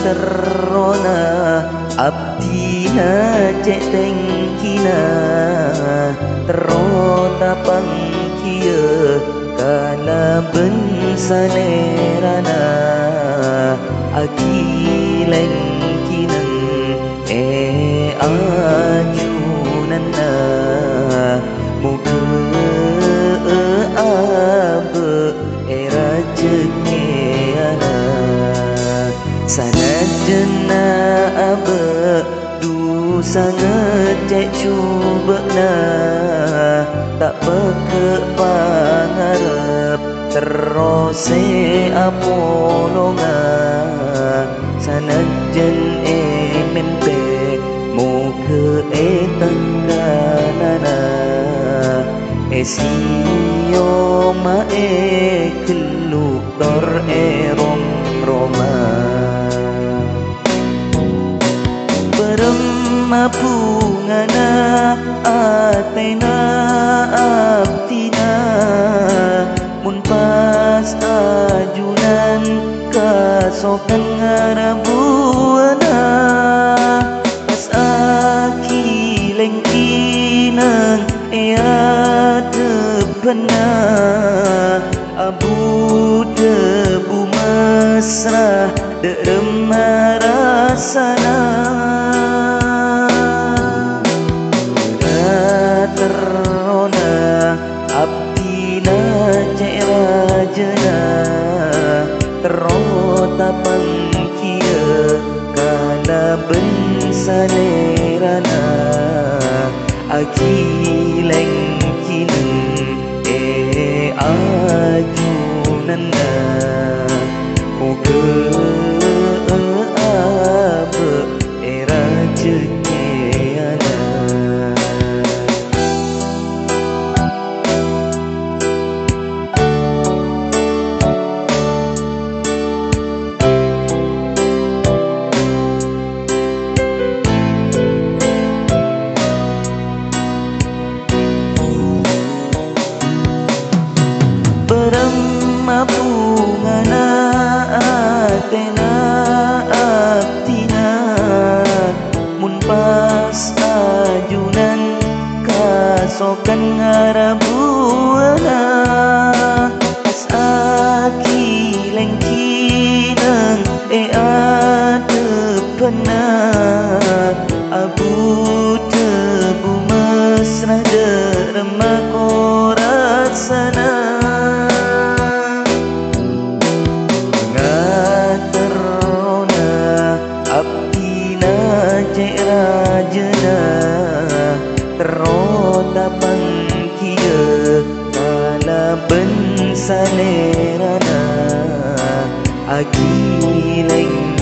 terrona abdina cek tengkina terota pangkia kala bensanerana akileng kinang ajunanna muka abe rajekeana sanadna abe dosa ngecek cubana tak peke pangarep terose apolonga sanajan mempe muka tangkanana esio mae keluk dor rom roma beremapungana atena abtina mun pas ajunan kasokan ngarabuana pas akileng kinang debena abu debu mesra dermarasana terona abdina cek rajana terota pangkia kala bensanerana akileng kini ajunanna muka abe rajekeana beremapungana atena abtina mun pas ajunan kasokan ngarabuana pas akileng kinang adepena abu debu mesra derma korasana cek rajana terota pangkia kala bensanerana akileng